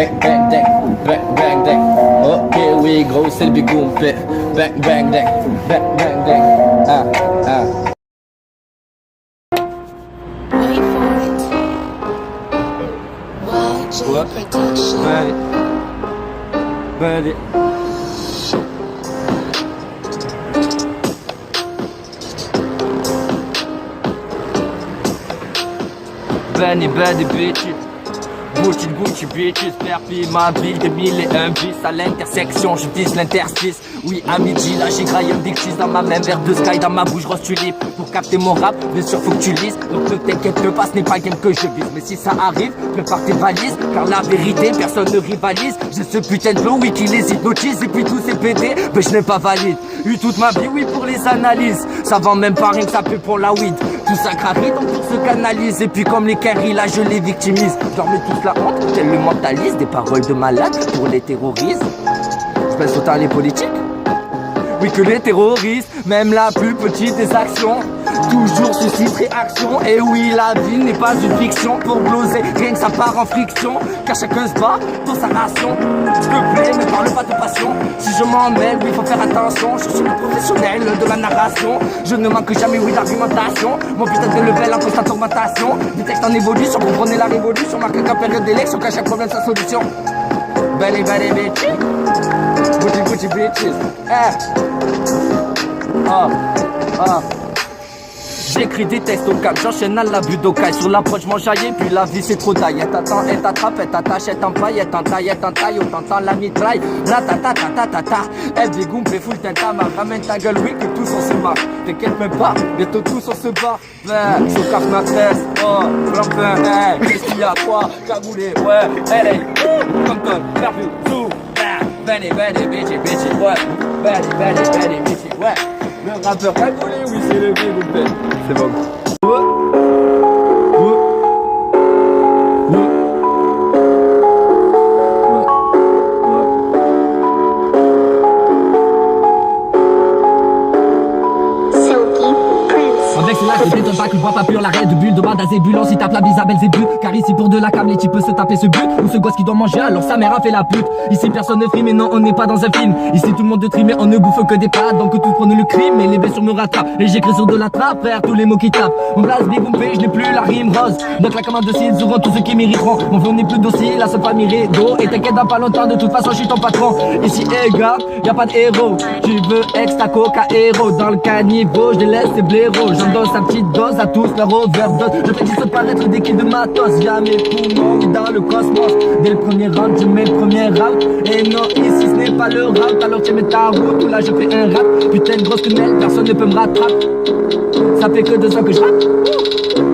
bang bang dang, bang bang dang. Ok oui gros c'est le big boom fait. Bang bang dang, bang bang dang. Ah ah. Wait for it. YJ What? Production. Ready. Benny bitches. Gucci bitches, perpille ma ville de mille et un bis à l'intersection, je vise l'interstice. Oui à midi, là j'ai graillé un big cheese dans ma main, verre de sky dans ma bouche, rose tulipe. Pour capter mon rap, bien sûr faut que tu lises. Donc ne t'inquiète pas, ce n'est pas game que je vise. Mais si ça arrive, prépare tes valises. Car la vérité, personne ne rivalise. J'ai ce putain de flow, oui qui les hypnotise. Et puis tous ces PD, mais je n'ai pas valide. Eu toute ma vie, oui pour les analyses. Ça vend même pas rien que ça peut pour la weed. Tout ça craqué, donc tout se canalise. Et puis comme les carrés, là je les victimise. Je leur mets tous la honte, tel le mentalise. Des paroles de malade pour les terroristes. Je baisse autant les politiques. Oui que les terroristes, même la plus petite des actions toujours suscite réaction. Et oui la vie n'est pas une fiction. Pour gloser, rien que ça part en friction. Car chacun se bat pour sa nation. S'il te plaît, ne parle pas de passion. Si je m'en mêle, oui faut faire attention. Je suis le professionnel de la narration. Je ne manque jamais, oui, d'argumentation. Mon putain de level en constante augmentation. Des textes en évolution, comprenez la révolution. Marqué qu'en période d'élection, qu'à chaque problème sa solution. Belly bitches. Gucci bitches. J'écris des textes au calme, j'enchaîne à l'abus d'ocaille. Sur l'approche m'enjailler, puis la vie c'est trop taille. Elle t'attend, elle t'attrape, elle t'attache, elle t'empaille, elle t'entaille, on t'entend la mitraille. La ta ta ta ta ta ta. Elle dégoûte, fait full tintamarre. Ramène ta gueule, oui, que tous on se marre. T'inquiète même pas, bientôt tous on se bat. Je casse ma tresse, oh, flampin, hey, qu'est-ce qu'il y a, quoi, cagoulé, ouais, hey, comme perdu, tout. Benny bitchy, ouais. Benny bitchy, ouais. Le rappeur cagoulé, oui, c'est le big boom. C'est bon. Ne t'étonne pas que je vois pas pur l'arrêt de bulle de bande à Zébulon. Si tape la bise à Belzébuth, car ici pour de la câble, tu peux se taper ce but. Ou ce gosse qui doit manger alors sa mère a fait la pute. Ici personne ne frime, mais non on n'est pas dans un film. Ici tout le monde trie mais on ne bouffe que des pâtes. Donc tous prônent le crime et les blessures me rattrapent. Et j'écris sur de la trappe, frère, tous les mots qui tapent. Mon blase big boom je n'ai plus la rime rose. Donc la commande de ils auront tous ceux qui mériteront. Mon flow n'est plus docile, la seule famille rédo. Et t'inquiète dans pas longtemps, de toute façon je suis ton patron. Ici gars, y'a pas de héros. Tu veux extra coca héros. Dans le caniveau, je délaisse ces blaireaux. J'endosse sa petite dose à tous leur overdose. Je fais juste paraître des kills de matos via mes poumons dans le cosmos. Dès le premier round, je mets le premier round. Et non, ici ce n'est pas le rap. Alors tu mets ta route, ou là je fais un rap. Putain de grosse quenelle, personne ne peut me rattraper. Ça fait que 2 ans que je rappe.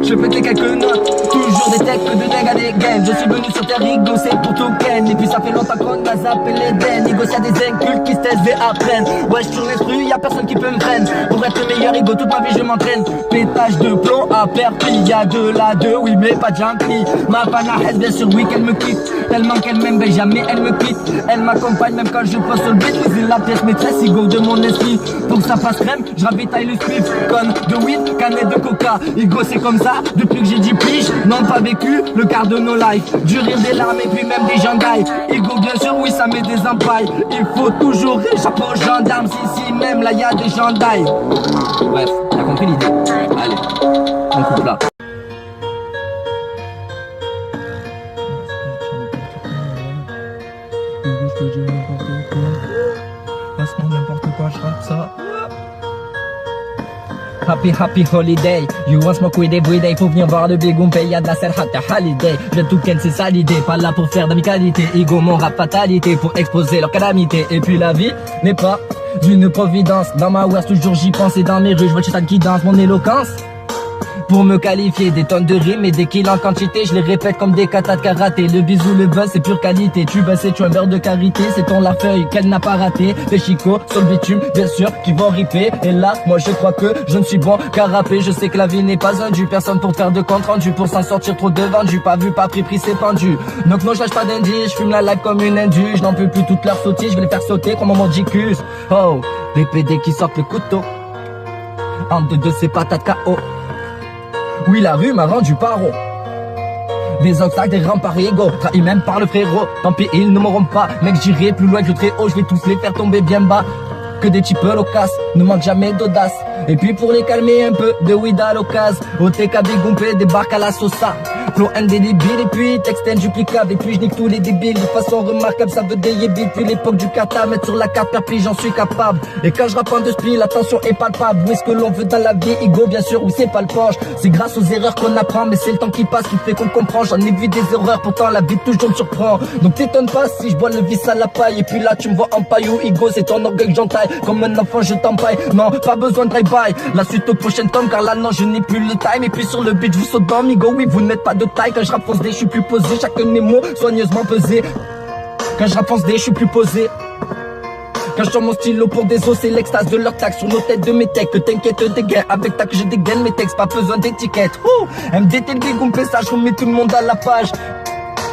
Je pétais quelques notes, toujours des textes de dingue à des gains. Je suis venu sur terre rigosser pour tout ken. Et puis ça fait longtemps qu'on m'a zappé les dents. Négocier des incultes qui se testent et apprennent. Ouais, je tourne l'instru, y'a personne qui peut me freiner. Pour être le meilleur ego, toute ma vie je m'entraîne. Pétage de plomb à perpille, y'a de la deux, oui mais pas de gentil. Ma panahès, bien sûr, oui qu'elle me quitte. Tellement qu'elle m'aime, ben jamais elle me quitte. Elle m'accompagne même quand je passe sur le beat. Oui, c'est la pièce maîtresse, ego de mon esprit. Pour que ça fasse crème, je ravitaille le spliff. Conne de weed, canette de coca. Ego c'est comme ça, depuis que j'ai 10 piges. Non pas vécu, le quart de nos lives. Du rire, des larmes et puis même des gendarmes. Ego bien sûr, oui ça met des empailles. Il faut toujours échapper aux gendarmes. Si même là y'a des gendarmes. Bref, t'as compris l'idée. Allez, on coupe là. Je te dis n'importe quoi. Passe-moi n'importe quoi, je rappe ça. Happy holiday, you want smoke with every day. Faut venir voir le big boom, y'a de la serhat à holiday. Je tout ken, c'est ça l'idée, pas là pour faire d'amicalité. Ego mon rap fatalité, pour exposer leur calamité. Et puis la vie n'est pas une providence. Dans ma worst toujours j'y pense et dans mes rues je vois le chat qui danse. Mon éloquence pour me qualifier, des tonnes de rimes et des kills en quantité. Je les répète comme des katas de karaté. Le bisou, le buzz, c'est pure qualité. Tu bosses et tu as un beurre de karité. C'est ton la feuille qu'elle n'a pas raté. Les chicots sur le bitume, bien sûr, qui vont ripper. Et là, moi je crois que je ne suis bon qu'à rapper. Je sais que la vie n'est pas un dû. Personne pour faire de compte rendu. Pour s'en sortir trop de vendu. Pas vu, pas pris, c'est pendu. Donc non, je lâche pas d'indice. Je fume la life comme une indus. Je n'en peux plus toutes leurs sottises. Je vais les faire sauter comme mon jicus. Oh, les PD qui sortent le couteau. En deux, c'est patates KO. Oui, la rue m'a rendu paro. Des obstacles, des remparts égaux, trahis même par le frérot. Tant pis, ils ne m'auront pas, mec, j'irai plus loin que le très haut. Je vais tous les faire tomber bien bas. Que des types loquaces, ne manque jamais d'audace. Et puis pour les calmer un peu, de weed à l'occasion. Au TKB Gumpé débarque à la sauce. Flow indélébile et puis texte induplicable. Et puis je nique tous les débiles de façon remarquable. Ça veut des yébis depuis l'époque du kata. Mettre sur la carte perpli, j'en suis capable. Et quand je rappe en deux spies, l'attention est palpable. Où est-ce que l'on veut dans la vie? Ego bien sûr, oui c'est pas le poche. C'est grâce aux erreurs qu'on apprend. Mais c'est le temps qui passe qui fait qu'on comprend. J'en ai vu des erreurs, pourtant la vie toujours me surprend. Donc t'étonnes pas si je bois le vice à la paille. Et puis là tu me vois en paillou. Ego c'est ton orgueil que j'entaille. Comme un enfant je t'empaille. Non, pas besoin de drive-by. La suite au prochain tome car là non je n'ai plus le time. Et puis sur le beat je vous saute dans Migo. Oui vous n'êtes pas de taille. Quand je rappe fonce D, je suis plus posé. Chacun de mes mots soigneusement pesé. Quand je rappe fonce D, je suis plus posé. Quand je sors mon stylo pour des os, c'est l'extase de leur taxe sur nos têtes de mes techs. Que t'inquiète des gains, avec ta que je dégaine mes textes, pas besoin d'étiquette. MDT le big ça je remets tout le monde à la page.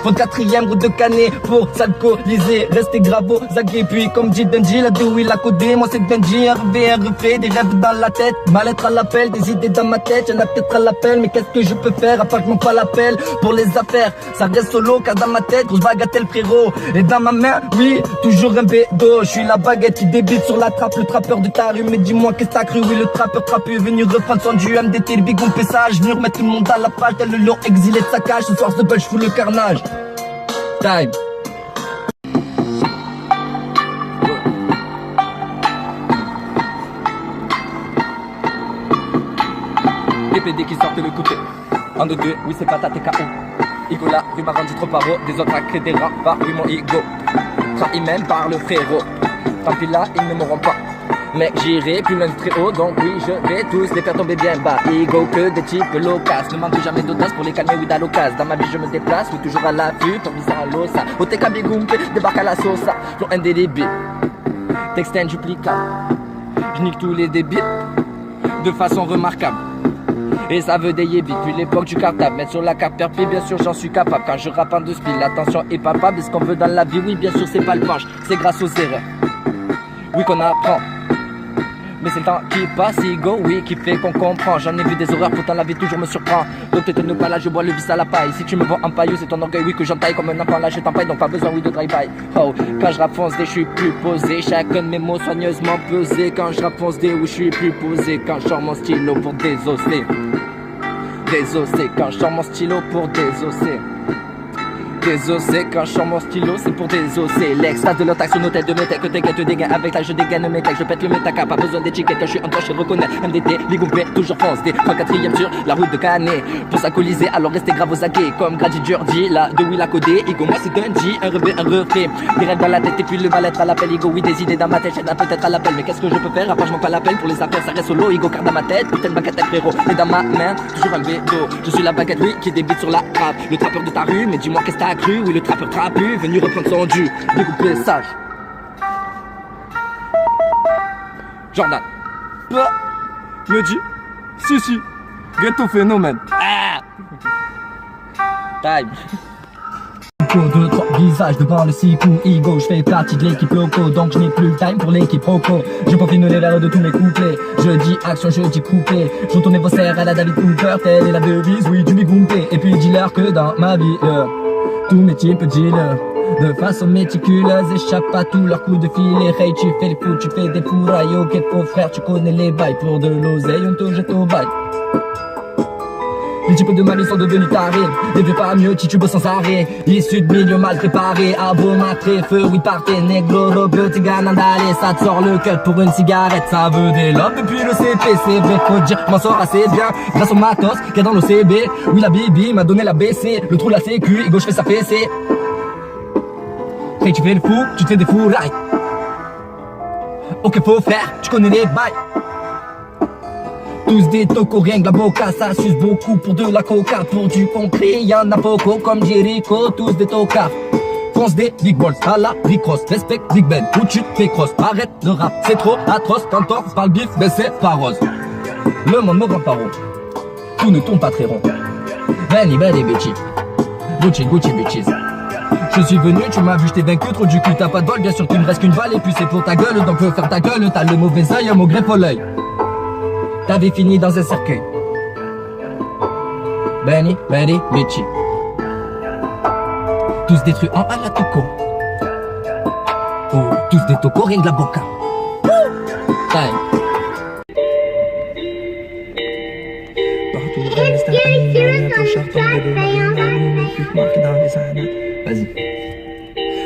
Votre quatrième route de canet pour s'alcooliser. Restez gravo, zagué, puis comme dit Dundee, la deux il a codé. Moi c'est Dundee, un refait, des rêves dans la tête. Mal-être à l'appel, des idées dans ma tête. Y'en a peut-être à l'appel, mais qu'est-ce que je peux faire à part que je m'en pas l'appel pour les affaires. Ça reste solo, car dans ma tête, grosse bagatelle frérot. Et dans ma main, oui, toujours un bédo. Je suis la baguette qui débite sur la trappe, le trappeur de ta rue. Mais dis-moi qu'est-ce que t'as cru, oui, le trappeur trapu est venu reprendre son du MDT, le big ça. Venu remettre tout le monde à la page, tel le lion exilé de sa cage. Ce soir, ce bel, je fous le carnage. Time. DPD qui sortent le coupé. En deux, oui c'est pas ta TKO. Igo là, rue m'a rendu trop paro. Des autres à créer des remparts, oui mon ego. Trahi même par le frérot. Tant pis là, ils ne m'auront pas. Mais j'irai plus loin du très haut, donc oui je vais tous les faire tomber bien bas. Ego que des types loquaces, ne manque jamais d'audace pour les calmer oui à l'occasion. Dans ma vie je me déplace, oui toujours à l'affût, en visant à l'ossa. Au TKB Gumpé, débarque à la sauce, flow indélébile, texte induplicable. Je nique tous les débiles, de façon remarquable. Et ça veut des yébis, depuis l'époque du cartable. Mettre sur la carte perpli, bien sûr j'en suis capable. Quand je rappe en deux spies, l'attention est palpable. Et ce qu'on veut dans la vie, oui bien sûr c'est pas le penche. C'est grâce aux erreurs, oui qu'on apprend. Mais c'est le temps qui passe, ego, oui, qui fait qu'on comprend. J'en ai vu des horreurs, pourtant la vie toujours me surprend. Donc t'étonne pas là, je bois le vice à la paille. Si tu me vois en paillou, c'est ton orgueil, oui, que j'entaille comme un enfant, là je t'empaille, donc pas besoin, oui, de drive-by. Oh, quand je rappe fonce D, je suis plus posé. Chacun de mes mots soigneusement pesé. Quand je rappe fonce D, oui, je suis plus posé. Quand je sors mon stylo pour désosser. Désosser, quand je sors mon stylo pour désosser. Désosser, quand je sors mon stylo, c'est pour désosser. L'extase de l'attaque sur nos têtes de mes têtes. Que t'inquiète des gains, avec là je dégaine mes textes. Je pète le métaca, pas besoin d'étiquette. Quand je suis en torche, je reconnais MDT, Ligoupé, toujours fonce D. 3-4ème sur la route de Canet. Pour s'alcooliser, alors restez grave aux aguets. Comme Grady Jordi, là, de Will à codé. Igo, moi c'est Dundee, un revêt, un refait. Des rêves dans la tête et puis le mal-être à l'appel. Igo, oui, des idées dans ma tête, j'aide peut-être à l'appel. Mais qu'est-ce que je peux faire? À part je m'en pas l'appel pour les affaires, ça reste solo. Igo, car dans ma tête, putain de baguette frérot. Et dans ma main, toujours un bédo. Je suis la baguette, oui, qui débite sur la trappe. Le trappeur de ta rue, mais dis-moi qu'est-ce que t'as cru? Oui, le trappeur trapu, venu reprendre son dû. Découper sage. Jordan. Bah, me dit, si, ghetto phénomène. Ah. Time. 2, 3 visages devant le 6 coups ego. Je fais partie de l'équipe loco, donc je n'ai plus le time pour l'équipe roco. Je peaufine les vers de tous mes couplets. Je dis action, je dis couplet. Je retourne vos serres à la David Cooper. Telle est la devise, oui, du bigumpé. Et puis dealer que dans ma vie, tous mes types dealers, de façon méticuleuse, échappent à tous leurs coups de filet. Hey, tu fais les fous, tu fais des fourrailles. Ok, faux frère, tu connais les bails. Pour de l'oseille, on te jette au bail. Les types de ma vie sont devenus tarés. Les vieux pas mieux, titubes sans arrêt. Issus de milieux mal préparés. Abo, matré, feu, oui, partez. Negro, robeux, tigane, andalé. Ça te sort le cut pour une cigarette. Ça veut des lobes depuis le CP. C'est vrai, faut dire, m'en sors assez bien. Grâce au matos, qu'il y a dans l'OCB. Oui, la Bibi m'a donné la BC. Le trou, la sécu, et gauche fait sa fessée. Hey, tu fais le fou, tu te fais des fourrailles. Ok, faut faire, tu connais les bails. Tous des tocos, rien que la boca, ça suce beaucoup pour de la coca. Pour du concret, y'en a beaucoup comme Jericho, tous des tocards. Fonce des big balls, à la Ricross, respecte Big Ben, où tu te fais cross. Arrête le rap, c'est trop atroce, t'entends, parle bif, mais c'est pas rose. Le monde me rend pas rond, tout ne tombe pas très rond. Benny, Benny, bitches, Gucci, Gucci, bitches. Je suis venu, tu m'as vu, je t'ai vaincu, trop du cul, t'as pas de bol, bien sûr qu'il me reste qu'une balle, et puis c'est pour ta gueule, donc veux faire ta gueule, t'as le mauvais œil, un mot greffe au l'œil. T'avais fini dans un cercueil. Benny, Benny, bitchy. tous détruits en à la toco. Oh, tous des tocos, rien que la boca. Time. Partout, reste un animal, un clochard tombé de marginal, une pute marque dans les annales. Vas-y.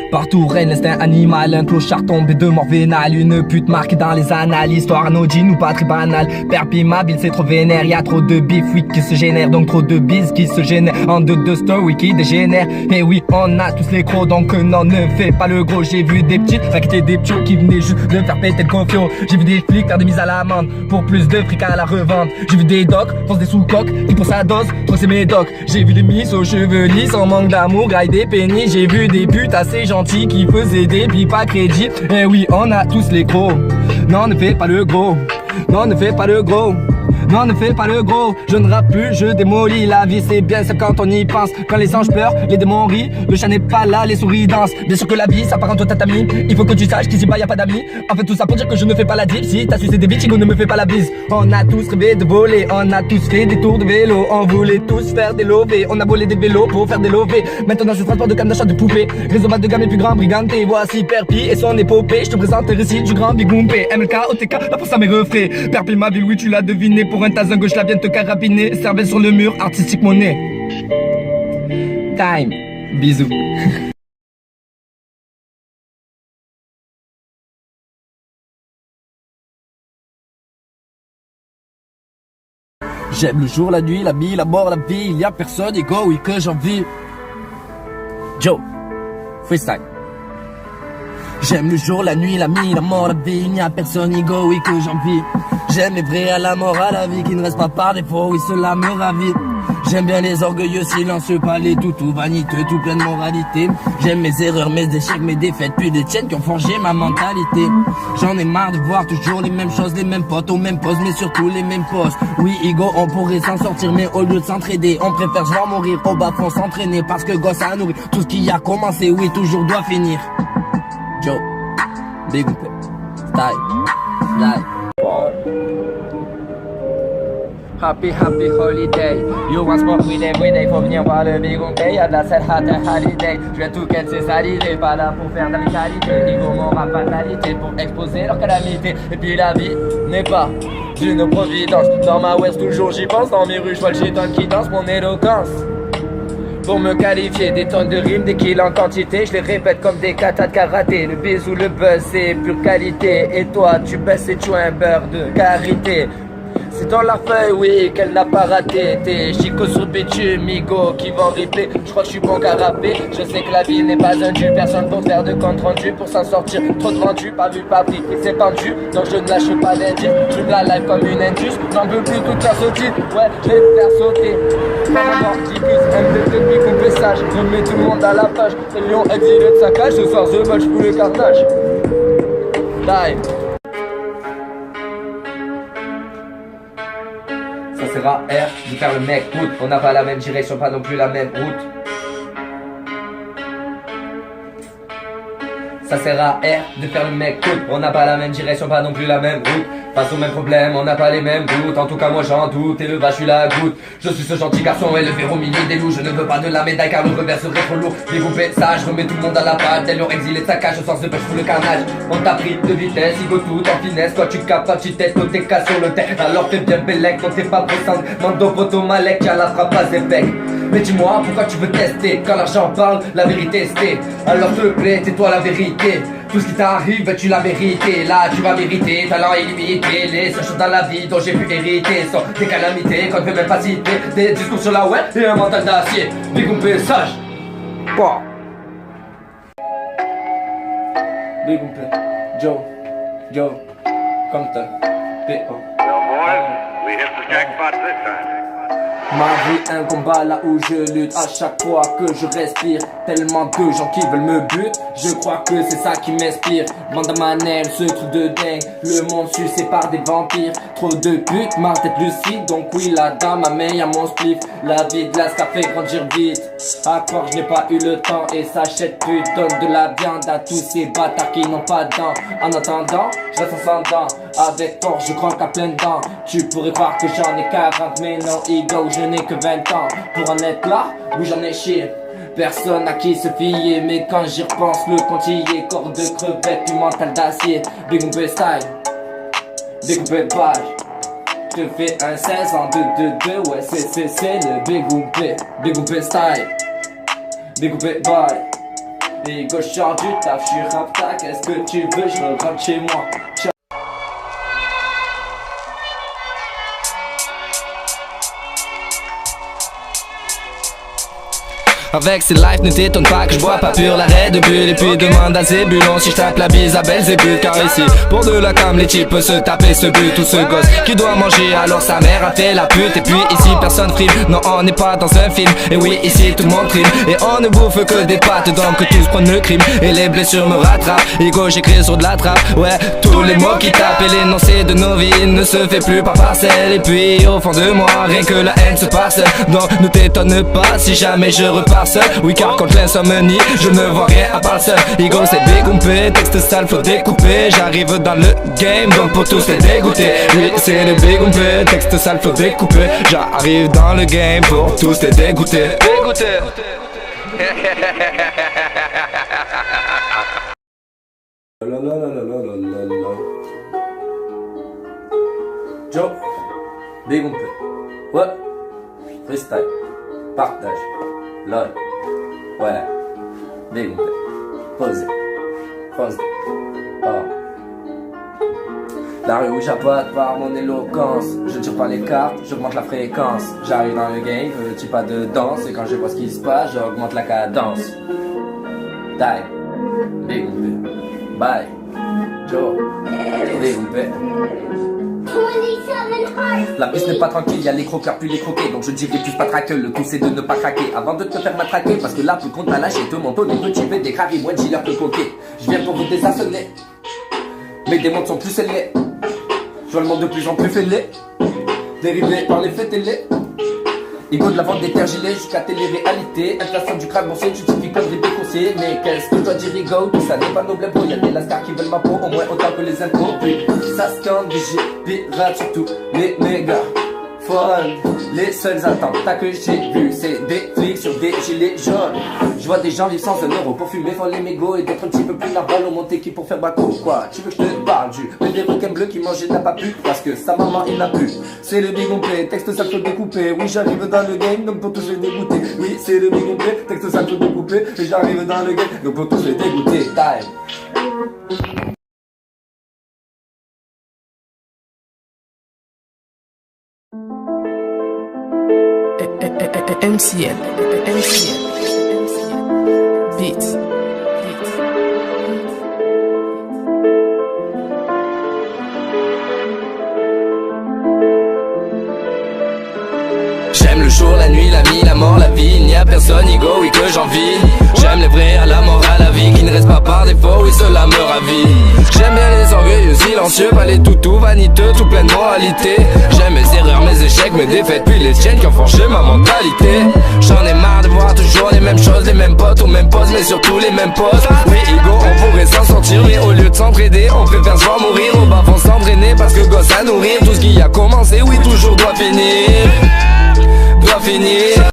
Partout règne l'instinct animal, un clochard tombé de mort vénale, une pute marquée dans les annales, histoire anodine ou pas très banale. Perpimable, c'est trop vénère, y'a trop de bif, oui, qui se génère, donc trop de bises qui se génèrent en deux stories qui dégénèrent. Et oui, on a tous les crocs, donc non, ne fais pas le gros. J'ai vu des petites raqueter des ptios qui venaient juste de faire péter le confio. J'ai vu des flics faire des mises à l'amende pour plus de fric à la revente. J'ai vu des docs, pense des sous-coques, qui pour sa dose, trop c'est mes docs. J'ai vu des mises aux cheveux lisses, en manque d'amour, graille des pénis. J'ai vu des putes assez gentilles qui faisaient des pipes à crédit. Et oui, on a tous les gros. Non, ne fais pas le gros. Non, ne fais pas le gros. Non, ne fais pas le gros, je ne rappe plus, je démolis. La vie c'est bien, c'est quand on y pense. Quand les anges pleurent, les démons rient. Le chat n'est pas là, les souris dansent. Bien sûr que la vie s'apparente au tatami. Il faut que tu saches qu'ici-bas y a pas d'amis. En fait tout ça pour dire que je ne fais pas la dip. Si t'as sucé des bitches, ne me fais pas la bise. On a tous rêvé de voler, on a tous fait des tours de vélo. On voulait tous faire des lovés, on a volé des vélos pour faire des lovés. Maintenant c'est transport de canne d'achat de poupées. Réseau bas de gamme et plus grand briganté. Voici Perpi et son épopée. Je te présente le récit du grand Bigoumpé. MLK, OTK, là pour ça mes refrains. Perpi ma ville, oui tu l'as deviné. Pour un tasin gauche la vienne te carabiner. Cervelle sur le mur, artistique monnaie. Time, bisous. J'aime le jour, la nuit, la vie, la mort, la vie. Il y a personne, ego, oui que j'en vis. Joe, freestyle. J'aime le jour, la nuit, la vie, la mort, la vie. Il n'y a personne, ego, oui que j'en vis. J'aime les vrais à la mort, à la vie qui ne reste pas par défaut, oui cela me ravit. J'aime bien les orgueilleux, silencieux, pas les toutous vaniteux, tout plein de moralité. J'aime mes erreurs, mes échecs, mes défaites, puis les tiennes qui ont forgé ma mentalité. J'en ai marre de voir toujours les mêmes choses, les mêmes potes aux mêmes poses, mais surtout les mêmes postes. Oui, ego, on pourrait s'en sortir, mais au lieu de s'entraider, on préfère se voir mourir au bas fond s'entraîner, parce que gosse a nourri. Tout ce qui a commencé, oui, toujours doit finir. Joe, big style, live. Happy holiday. You want smoke with every day. Faut venir voir le Big Pay. Y'a de la set hot holiday. Je viens tout qu'elle c'est salivé. Pas là pour faire de la qualité. Ego mon rap fatalité. Pour exposer leur calamité. Et puis la vie n'est pas d'une providence. Dans ma West toujours j'y pense. Dans mes rues je vois le gitan qui danse mon éloquence. Pour me qualifier, des tonnes de rimes, des kills en quantité. Je les répète comme des katas de karaté. Le bisou, le buzz, c'est pure qualité. Et toi, tu baisses et tu as un beurre de carité. C'est dans la feuille, oui, qu'elle n'a pas raté. T'es chico sur le bitume, migo qui va en ripper. Je crois que je suis bon qu'à rapper. Je sais que la vie n'est pas un dû. Personne pour faire de compte rendu. Pour s'en sortir, trop de vendu, pas vu, pas pris. Et c'est pendu, donc je ne lâche pas d'indice. Je la live comme une indus. J'en veux plus toute la sautille. Ouais, je vais te faire sauter. Maman qui puisse MVP depuis qu'on fait sage. Je mets tout le monde à la page. C'est Lyon, exilé de sa cage. Ce soir, je match pour le carnage. Time. Ça sera R de faire le mec route. On n'a pas la même direction, pas non plus la même route. Ça sert à R de faire le mec route. On n'a pas la même direction, pas non plus la même route. Face aux mêmes problèmes, on n'a pas les mêmes routes. En tout cas moi j'en doute, et le vache la goutte. Je suis ce gentil garçon élevé au milieu des loups. Je ne veux pas de la médaille car le revers serait trop lourd. Découpé ça, je remets tout le monde à la pâte. Tel leur exilé de sa cage, au sens de pêche pour le carnage. On t'a pris de vitesse, il go tout en finesse. Quand tu capes, tu têtes, côté cas sur le terre. Alors fais bien bellec, quand t'es pas pressante. Mando poto malek, y'a la frappe à zépec. Mais dis-moi pourquoi tu veux tester. Quand l'argent parle, la vérité est. Alors te plaît, tais-toi la vérité. Tout ce qui t'arrive, tu l'as mérité. Là, tu vas mériter, talent illimité. Les seules choses dans la vie dont j'ai pu hériter sont des calamités qu'on ne peut même pas citer. Des discours sur la web et un mental d'acier. Big Oupé, sage. Wow. Big Oupé, Joe, Compton, P.O. Well, boys, we hit the jackpot this time. Ma vie, un combat là où je lutte. À chaque fois que je respire, tellement de gens qui veulent me buter. Je crois que c'est ça qui m'inspire. Bande à manel, ce truc de dingue. Le monde sucé par des vampires. Trop de putes, ma tête lucide. Donc oui, là dans ma main y'a mon spliff. La vie de la fait grandir vite. À croire je n'ai pas eu le temps. Et sachette pute donne de la viande à tous ces bâtards qui n'ont pas de dents. En attendant, je reste sans dents. Avec force, je croque à plein dents. Tu pourrais croire que j'en ai 40, mais non, ego, je n'ai que 20 ans. Pour en être là, oui j'en ai chié. Personne à qui se fier, mais quand j'y repense, le compte y est. Corps de crevette, puis mental d'acier. Découpé style, découpé page. Je te fais un 16 en 2-2-2, ouais c'est le découpé style, découpé bail. Et gauche sort du taf, j'suis rap tac, est-ce que tu veux, je rentre chez moi. Avec ces lives, ne t'étonne pas que je bois pas pur l'arrêt de bulle. Et puis demande à Zébulon si je tape la bise à Belzébuth. Car ici, pour de la cam, les types peuvent se taper ce but. Ou ce gosse qui doit manger alors sa mère a fait la pute. Et puis ici, personne frime, non on n'est pas dans un film. Et oui, ici tout le monde crime, et on ne bouffe que des pâtes. Donc tous prennent le crime, et les blessures me rattrapent. Ego j'écris sur de la trappe, ouais, tous les mots qui tapent. Et l'énoncé de nos vies ne se fait plus par parcelle. Et puis au fond de moi, rien que la haine se passe. Donc ne t'étonne pas si jamais je repars seul. Oui car quand l'insomnie, je ne vois rien à part le seul. Ego c'est découpé, texte sale faut découper. J'arrive dans le game donc pour tous les dégoûter. Oui c'est le découpé, texte sale faut découper. J'arrive dans le game pour tous les dégoûter. Dégoûter. Joe, dégoupé. Ouais, freestyle, partage, lol. Ouais, dégoupé, posé, fonce, oh. La rue où j'abote par mon éloquence. Je tire pas les cartes, j'augmente la fréquence. J'arrive dans le game, je tire pas de danse. Et quand je vois ce qui se passe, j'augmente la cadence. Die, dégoupé, bye, Joe, dégoupé. La piste n'est pas tranquille, y'a les croqueurs puis les croqués. Donc je dirais plus pas traquer, le tout c'est de ne pas craquer avant de te faire matraquer. Parce que là plus compte m'a lâché, te monte les petits vais dégraver, moi dealer que coquet. Je viens pour vous désarçonner, mes démons sont plus scellés. Je vois le monde de plus en plus fêlé, dérivé par les faits télé. Ego de la vente des terres gilets jusqu'à télé-réalité. Inflation du crâne boursier, justifie comme des déconseillers. Mais qu'est-ce que je dois dire, Ego? Tout ça n'est pas noble bro. Y'a des lascars qui veulent ma peau, au moins autant que les impôts. Puis ça scande des pirates surtout les méga folles. Les seuls attentats que j'ai vus, c'est des flics sur des gilets jaunes. Je vois des gens vivre sans un euro pour fumer, faut les mégots et d'être un petit peu plus normal au monté qui pour faire baco. Quoi, tu veux que je te parle du bébé requin bleu qui mangeait de la papu parce que sa maman il n'a plus. C'est le dégoupé, texte ça peut découper. Oui j'arrive dans le game donc pour tous les dégoûter. Oui c'est le dégoupé, texte ça peut découper. Et j'arrive dans le game donc pour tous les dégoûter. Time. MCL Beats. J'aime le jour, la nuit, la vie, la mort, la vie. Il n'y a personne, ego, oui que j'envie. J'aime les vrais à la mort, à la vie qui ne reste pas par défaut, oui cela me ravit. J'aime bien les orgueilleux, silencieux, pas les toutous, vaniteux, tout plein de moralité. J'aime mes erreurs, mes échecs, mes défaites, puis les tiennes qui ont forgé ma mentalité. J'en ai marre de voir toujours les mêmes choses, les mêmes potes aux mêmes poses, mais surtout les mêmes poses. Oui ego, on pourrait s'en sortir, mais au lieu de s'entraider, on préfère se voir mourir. Au bas fond s'entraîner parce que gosse à nourrir. Tout ce qui a commencé, oui toujours doit finir. Doit finir.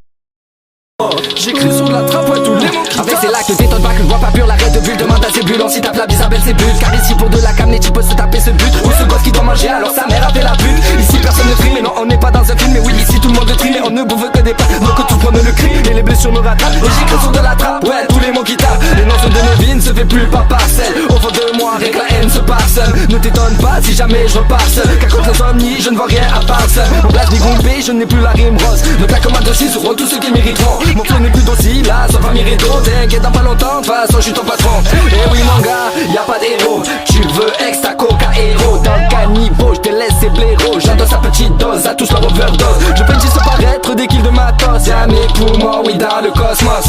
J'écris sur la trappe, ouais, tous les mots qui avec ces lacs, ne t'étonne pas que je vois pas pur l'arrêt de bulle. Demande à Zébulon si tape la bise à Belzébuth. Car ici pour de la cam, les types peuvent se taper ce but. Ou ce gosse qui doit manger alors sa mère a fait la pute. Ici personne ne frime, mais non on n'est pas dans un film. Mais oui ici tout le monde trime, mais on ne bouffe que des pâtes. Donc tout prendre le cri, et les blessures me rattrapent. Et j'écris sur de la trappe, ouais tous les mots qui tapent. Les noms de nos vies ne se fait plus par parcelle. Au fond de moi, rien que la haine se parcelle. Ne t'étonne pas si jamais je repars seul. Car contre l'insomnie, je ne vois rien à part seul. Mon place dégoupé, je n'ai plus la rime rose. Ne claque comme un dossier sur tous ceux qui mériteront. Mon flow n'est plus docile, là, ça va m'irriter. T'inquiète dans pas longtemps, de toute façon je suis ton patron. Eh oui mon gars, y'a pas d'héros. Tu veux extra coca héros. Dans le caniveau, je te laisse ces blaireaux. J'endosse sa petite dose, à tous leur overdose. Je fais juste paraître des kills de matos. Y'a mes poumons, oui dans le cosmos.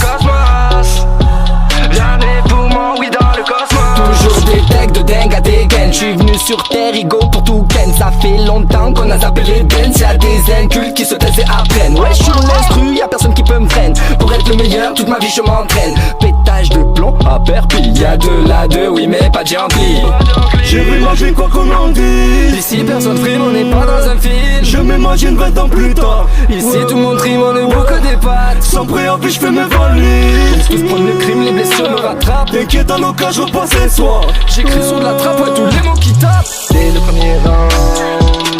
Y'a mes poumons, oui dans le cosmos. Toujours des decks de dingue à des gains. J'suis venu sur terre, ego pour tout ken. Ça fait longtemps qu'on a zappé les dents. Y'a des incultes qui se taisent et apprennent. Ouais j'suis l'instru, y'a personne qui peut me freiner. Pour être le meilleur, toute ma vie je m'entraîne. Pétage de plomb à Perpignan. Y'a de la deux, oui mais pas de Gently. Je vais manger quoi qu'on en dise. Ici personne frime, on n'est pas dans un film. Je vais manger une 20 ans plus tard. Ici tout le monde trime, on ne boit que des pâtes. sans préavis, j'fais mes valises. Tous prendre le crime, les blessures me rattrapent. T'inquiète, à l'occasion, je repasse ce soir. J'écris sur de la trappe, ouais, tous les mots qui tapent. Dès le premier round,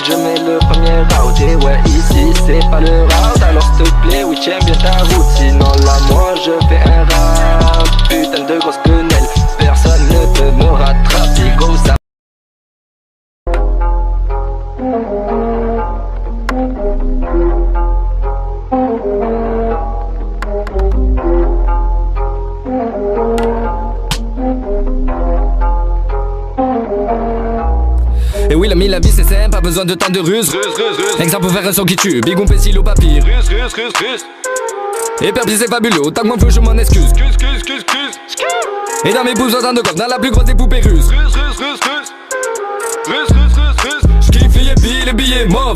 je mets le premier round. Et ouais, ici c'est pas le round. Alors s'il te plaît, oui, tiens bien ta route. Sinon là, moi je fais un rap. Putain de grosse quenelle, personne ne peut me rattraper. Go, ça. Et oui, la vie c'est simple, pas besoin de tant de ruse. Exemple pour faire un son qui tue, big on pécile au papier. Et perdu c'est fabuleux, autant que mon feu je m'en excuse. Et dans mes pouces autant de coffres, dans la plus grosse des poupées russes. J'kiffe les billets mauves.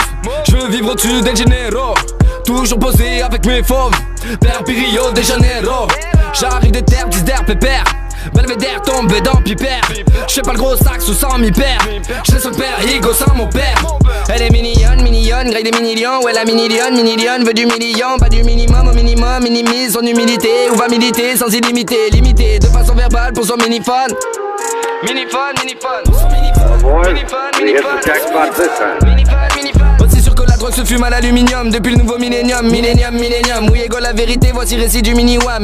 J'veux vivre au-dessus del Janeiro. Toujours posé avec mes fauves. Père Rio de Janeiro. J'arrive de terre, 10 d'air pépère. Belvédère tombé dans Pipère. J'fais pas le gros sax ou sans mi père. J'laisse son père, Higo sans mon père. Elle est mignonne, grille des mini-lions. Ouais la mini-lionne veut du million. Pas du minimum au minimum, minimise son humilité. Ou va militer sans illimité. Limité de façon verbale pour son mini-phone. Mini-phone Boys, we hit the jackpot this time. Aussi sûr que la drogue se fume à l'aluminium. Depuis le nouveau millénium. Oui égale la vérité, voici récit du mini-wham.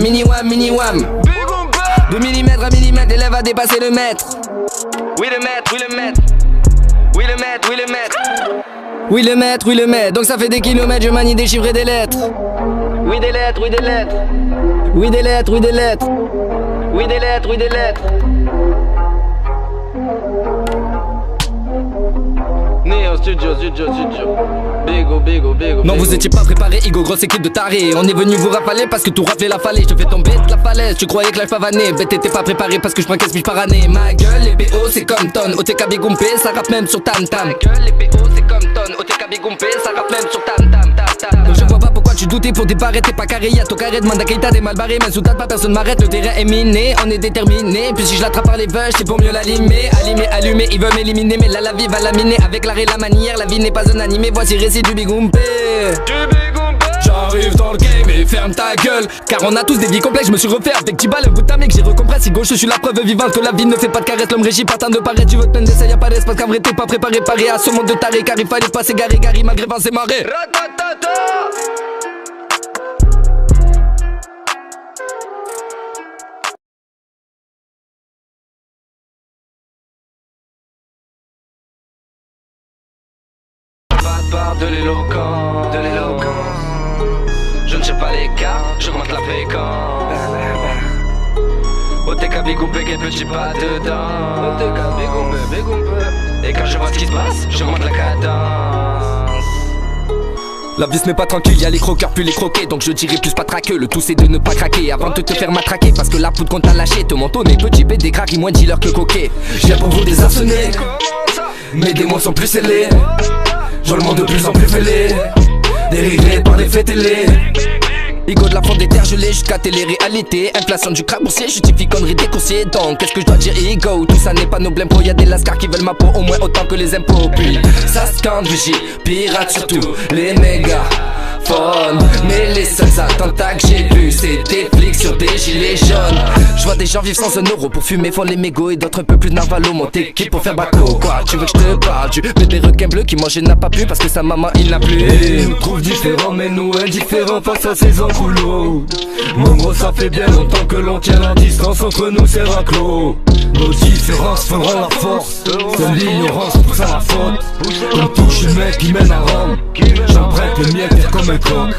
2 millimètres à millimètre, l'élève a dépassé le mètre. Oui le maître. Donc ça fait des kilomètres, je manie des chiffres et des lettres. Oui des lettres. Néo studio. Bigo. Non, vous étiez pas préparé, Higo, grosse équipe de tarés. On est venu vous rafaler parce que tout raflé la fallait. Je fais tomber de la falaise, tu croyais que life pavané. Bête, t'étais pas préparé parce que je prends 15 000 par année. Ma gueule, les BO c'est comme tonne. OTK Bigompé, ça rappe même sur Tam Tam. Ma gueule, les BO c'est comme tonne. OTK Bigompé, ça rappe même sur Tam Tam. Donc je vois pas pourquoi tu doutais pour débarrer, t'es pas carré. Y'a ton carré, demande à Keita, t'es mal barré. Même sous ta pas, personne m'arrête, le terrain est miné. On est déterminé, puis si je l'attrape par les veuches, c'est pour mieux l'allumer. Allumer, il veut m'éliminer, mais là la vie va laminer. Avec l'art et la manière, la vie n'est pas un animé. Voici récit du Bigompé. J'arrive dans le game et ferme ta gueule. Car on a tous des vies complexes, je me suis refait avec 10 balles. Un bout de ta mec, j'ai recompressé gauche, je suis la preuve vivante que la vie ne fait pas de caresse. L'homme régit par tant de paraître, tu veux te plaindre d'essai, y'a pas d'espace. Qu'en vrai t'es pas préparé à ce monde de taré. Car il fallait pas s'égarer, gary malgré vent c'est marré. De l'éloquence, je ne sais pas les cartes, j'augmente la fréquence. OTK Bigompé, quel petit pas dedans. OTK Bigompé. Et quand je vois ce qui se passe, j'augmente la cadence. La vie ce n'est pas tranquille, y'a les croqueurs puis les croqués. Donc je dirais plus pas traqueux, le tout c'est de ne pas craquer avant de te faire matraquer. Parce que la poudre qu'on t'a lâché te mentonner. Petit pédé graki, moins dealer que coquet. J'ai pour vous désarçonner, mais des mots sont plus scellés. Dans le monde de plus en plus fêlé, dérivé par des faits télé. Higo de la fraude des terres gelées jusqu'à télé-réalité. Inflation du crack boursier, justifie conneries des coursiers. Donc qu'est-ce que je dois dire Higo? Tout ça n'est pas nos blèmes pro, y'a des lascars qui veulent ma peau au moins autant que les impôts. Puis ça scande, vigie, pirate surtout, les méga fun. Mais les seuls attentats que j'ai vus, c'est des flics sur des gilets jaunes. Je vois des gens vivre sans €1 pour fumer fort les mégots. Et d'autres un peu plus de Narvalo, mon équipe pour faire baco. Quoi, tu veux que je te parle du bébé requin bleu qui mangeait n'a pas pu parce que sa maman il n'a plus. Ils nous trouvent différents mais nous indifférents face à ces encoulots. Mon gros ça fait bien longtemps que l'on tient la distance entre nous c'est raclos. Nos différences feront la force. C'est l'ignorance pour ça la faute. On touche le mec qui mène à Rome. J'emprunte le mien faire comme un clock.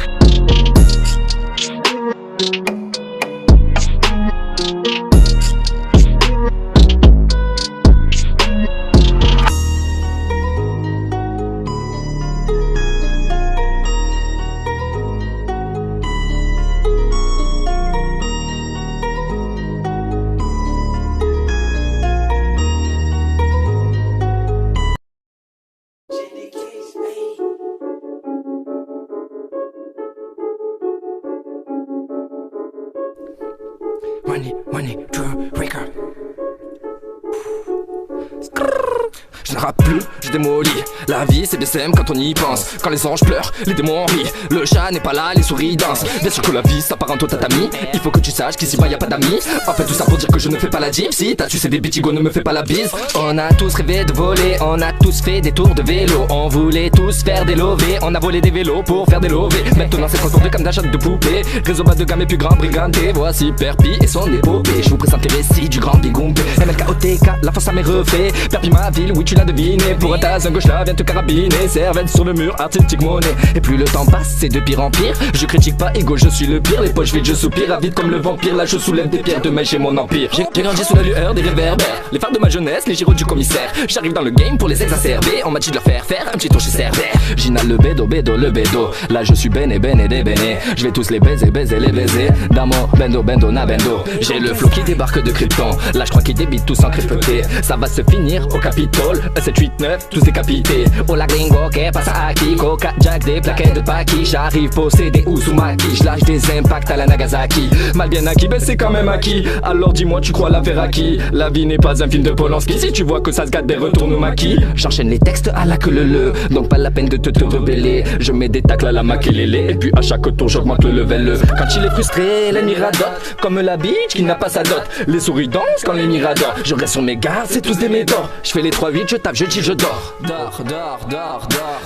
ne rappe plus, je démolis. La vie c'est BSM quand on y pense. Quand les anges pleurent, les démons rient. Le chat n'est pas là, les souris dansent. Bien sûr que la vie s'apparente au tatami. Il faut que tu saches qu'ici-bas y'a pas d'amis. En fait tout ça pour dire que je ne fais pas la jeep. Si t'as tué des bitigo, ne me fais pas la bise. On a tous rêvé de voler, on a tous fait des tours de vélo. On voulait tous faire des lovés, on a volé des vélos pour faire des lovés. Maintenant c'est transformé comme d'achat de poupées. Réseau bas de gamme et plus grand briganté. Voici Perpi et son épopée. Je vous présente les récits du grand Bigoumpé. MLKOTK, la force à mes reflets. Perpi ma ville, oui tu l'as deviné. Pour un tas, un gauche là, viens te carabiner. Servette sur le mur, artistique monnaie. Et plus le temps passe, c'est de pire en pire. Je critique pas, ego, je suis le pire. Les poches vides, je soupire, avide comme le vampire. Là je soulève des pierres, demain j'ai mon empire. J'ai grandi sous la lueur des réverbères. Les phares de ma jeunesse, les gyros du commissaire. J'arrive dans le game pour les exacerber. On m'a dit de leur faire un petit tour chez Cervère. Gina le bédo, le bédo. Là je suis béné des béné. Je vais tous les baiser les baiser. Damo, bendo, na bendo. J'ai le flow qui débarque de Krypton. Là je crois qu'ils débitent tous en crypté. Ça va se finir au Capitole. 7, 8, 9, tous décapités. Oh la gringo, que passa aquí. Coca, Jack, des plaquettes de Paki. J'arrive possédé Uzumaki. Je lâche des impacts à la Nagasaki. Mal bien acquis, ben c'est quand même acquis. Alors dis-moi, tu crois l'affaire à qui? La vie n'est pas un film de Polanski. Si tu vois que ça se gâte, ben retourne au maquis. J'enchaîne les textes à la queue le. Donc pas la peine de te rebeller. Je mets des tacles à la maquelele. Et puis à chaque tour j'augmente le level. Quand il est frustré, l'ennemi radote. Comme la bitch qui n'a pas sa dot. Les souris dansent quand l'ennemi radore. Je reste sur mes gardes, c'est tous des médors. Je fais les 3-8, je tape, je dis, je dors.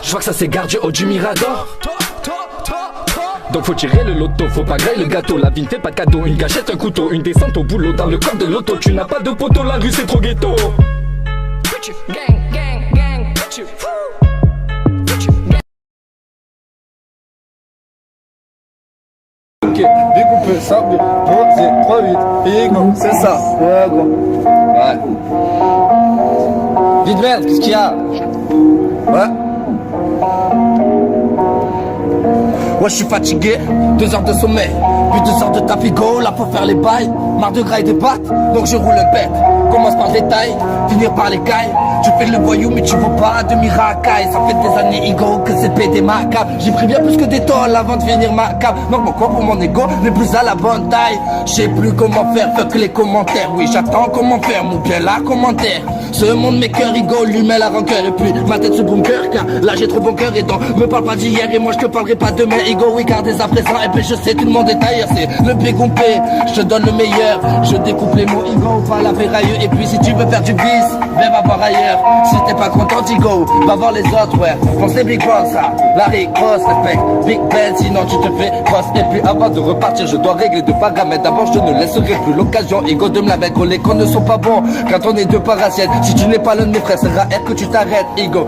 Je vois que ça s'égare du haut du mirador. Donc faut tirer le loto, faut pas grailler le gâteau. La vie ne fait pas de cadeau, une gâchette, un couteau. Une descente au boulot dans le corps de l'auto. Tu n'as pas de poteau, la rue c'est trop ghetto. Ok, découper ça, poser 3-8, et go, c'est ça. Ouais, gros. Ouais. Vite merde, qu'est-ce qu'il y a? Ouais. Ouais, je suis fatigué, 2 heures de sommeil, puis 2 heures de tapigo, là faut faire les bails, marre de gras et des battes, donc je roule un bête. Commence par le détail, finir par les cailles. Tu fais le voyou mais tu vaux pas de miracaille. Ça fait des années ego que c'est pété ma cave. J'ai pris bien plus que des tolls avant de finir ma cave. Donc mon corps pour mon ego n'est plus à la bonne taille. Je sais plus comment faire, fuck les commentaires. Oui j'attends comment faire, mon bien là commentaire. Ce monde mes cœurs ego lui met la rancœur. Et puis ma tête se bunker car là j'ai trop bon cœur. Et donc me parle pas d'hier et moi je te parlerai pas demain. Ego oui car dès à présent et puis je sais tout le monde est ailleurs. C'est le Bigoumpé, je te donne le meilleur. Je découpe les mots ego, pas la ferrailleux. Et puis si tu veux faire du bis, viens va voir ailleurs. Si t'es pas content, go, va voir les autres, ouais. Pense les big boss, ça, Larry Cross, respect, Big Ben, sinon tu te fais cross. Et puis avant de repartir, je dois régler 2 paramètres. D'abord, je ne laisserai plus l'occasion, ego de me la mettre. Les cons ne sont pas bons quand on est 2 parasiennes. Si tu n'es pas l'un de mes frères, c'est rare que tu t'arrêtes, ego.